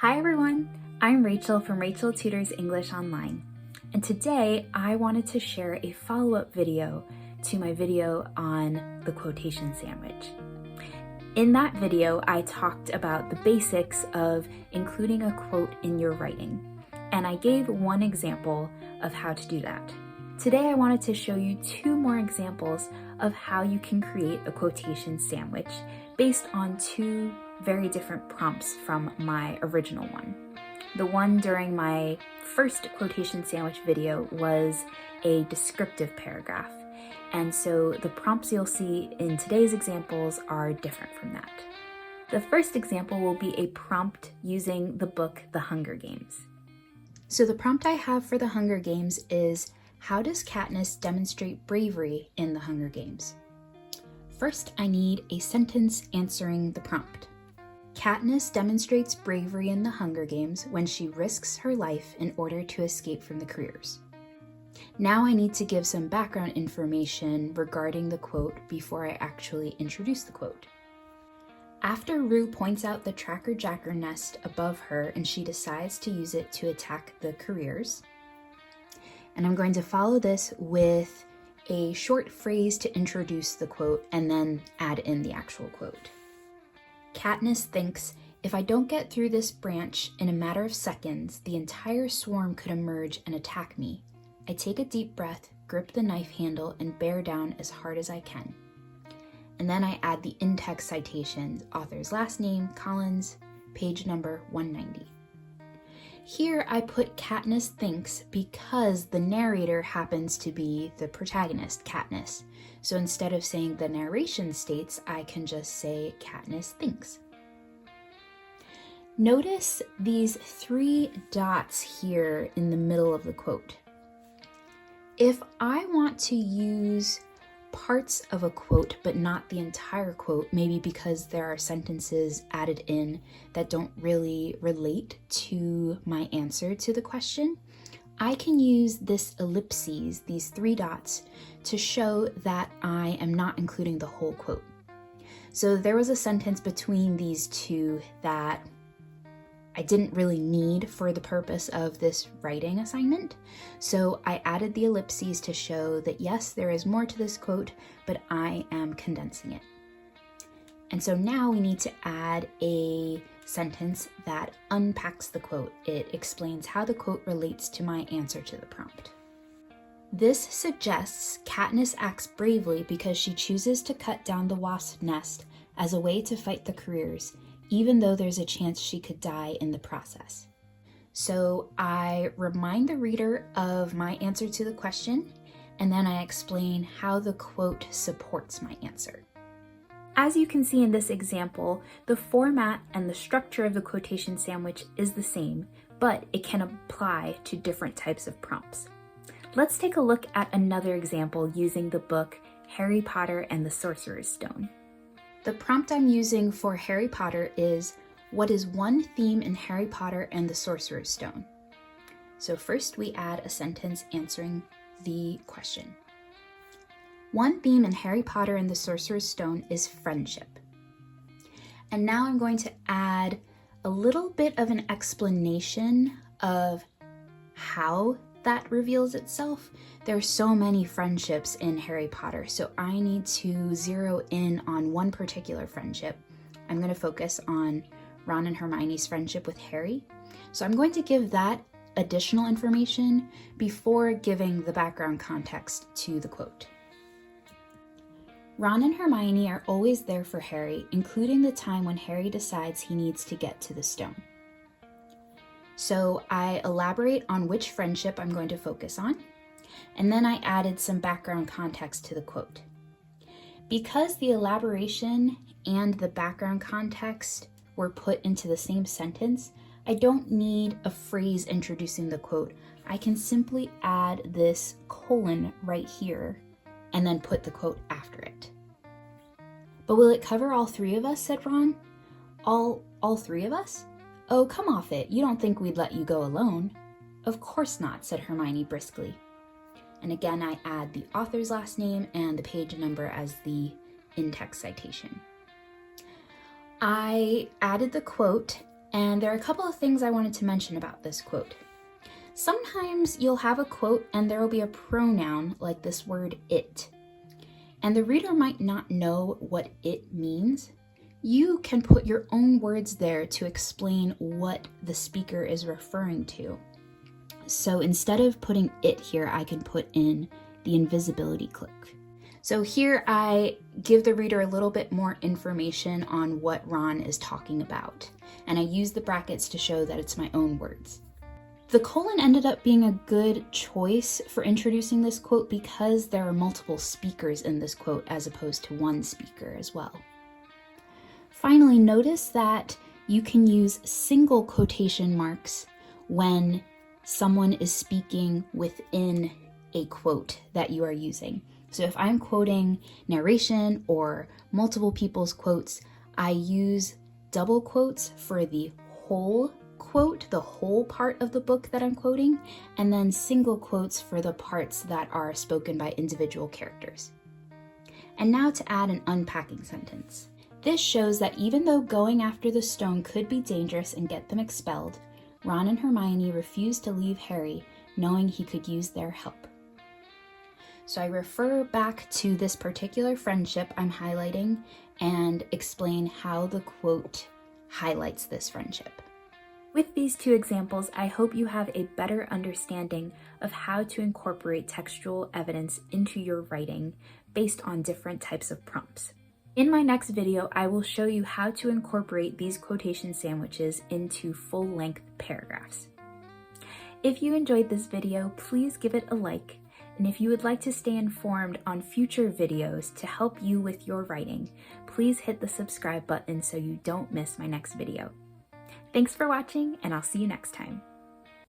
Hi everyone, I'm Rachel from Rachel Tutors English Online, and today I wanted to share a follow-up video to my video on the quotation sandwich. In that video, I talked about the basics of including a quote in your writing, and I gave one example of how to do that. Today I wanted to show you two more examples of how you can create a quotation sandwich based on two very different prompts from my original one. The one during my first quotation sandwich video was a descriptive paragraph, and so the prompts you'll see in today's examples are different from that. The first example will be a prompt using the book The Hunger Games. So the prompt I have for The Hunger Games is, how does Katniss demonstrate bravery in The Hunger Games? First, I need a sentence answering the prompt. Katniss demonstrates bravery in the Hunger Games when she risks her life in order to escape from the careers. Now I need to give some background information regarding the quote before I actually introduce the quote. After Rue points out the Tracker Jacker nest above her and she decides to use it to attack the careers, and I'm going to follow this with a short phrase to introduce the quote and then add in the actual quote. Katniss thinks, if I don't get through this branch in a matter of seconds, the entire swarm could emerge and attack me. I take a deep breath, grip the knife handle, and bear down as hard as I can. And then I add the in-text citations, author's last name, Collins, page number 190. Here I put Katniss thinks because the narrator happens to be the protagonist, Katniss. So instead of saying the narration states, I can just say Katniss thinks. Notice these three dots here in the middle of the quote. If I want to use parts of a quote but not the entire quote, maybe because there are sentences added in that don't really relate to my answer to the question, I can use this ellipses, these three dots, to show that I am not including the whole quote. So there was a sentence between these two that I didn't really need for the purpose of this writing assignment. So I added the ellipses to show that yes, there is more to this quote, but I am condensing it. And so now we need to add a sentence that unpacks the quote. It explains how the quote relates to my answer to the prompt. This suggests Katniss acts bravely because she chooses to cut down the wasp nest as a way to fight the careers, even though there's a chance she could die in the process. So I remind the reader of my answer to the question, and then I explain how the quote supports my answer. As you can see in this example, the format and the structure of the quotation sandwich is the same, but it can apply to different types of prompts. Let's take a look at another example using the book Harry Potter and the Sorcerer's Stone. The prompt I'm using for Harry Potter is, what is one theme in Harry Potter and the Sorcerer's Stone? So first we add a sentence answering the question. One theme in Harry Potter and the Sorcerer's Stone is friendship. And now I'm going to add a little bit of an explanation of how that reveals itself. There are so many friendships in Harry Potter, so I need to zero in on one particular friendship. I'm going to focus on Ron and Hermione's friendship with Harry. So I'm going to give that additional information before giving the background context to the quote. Ron and Hermione are always there for Harry, including the time when Harry decides he needs to get to the stone. So I elaborate on which friendship I'm going to focus on, and then I added some background context to the quote. Because the elaboration and the background context were put into the same sentence, I don't need a phrase introducing the quote. I can simply add this colon right here and then put the quote after it. But will it cover all three of us, said Ron. All three of us? Oh, come off it. You don't think we'd let you go alone? Of course not, said Hermione briskly. And again, I add the author's last name and the page number as the in-text citation. I added the quote And there are a couple of things I wanted to mention about this quote. Sometimes you'll have a quote and there will be a pronoun like this word it, and the reader might not know what it means. You can put your own words there to explain what the speaker is referring to. So instead of putting it here, I can put in the invisibility cloak. So here I give the reader a little bit more information on what Ron is talking about, and I use the brackets to show that it's my own words. The colon ended up being a good choice for introducing this quote because there are multiple speakers in this quote as opposed to one speaker as well. Finally, notice that you can use single quotation marks when someone is speaking within a quote that you are using. So if I'm quoting narration or multiple people's quotes, I use double quotes for the whole quote, the whole part of the book that I'm quoting, and then single quotes for the parts that are spoken by individual characters. And now to add an unpacking sentence. This shows that even though going after the stone could be dangerous and get them expelled, Ron and Hermione refused to leave Harry, knowing he could use their help. So I refer back to this particular friendship I'm highlighting and explain how the quote highlights this friendship. With these two examples, I hope you have a better understanding of how to incorporate textual evidence into your writing based on different types of prompts. In my next video, I will show you how to incorporate these quotation sandwiches into full-length paragraphs. If you enjoyed this video, please give it a like. And if you would like to stay informed on future videos to help you with your writing, please hit the subscribe button so you don't miss my next video. Thanks for watching, and I'll see you next time.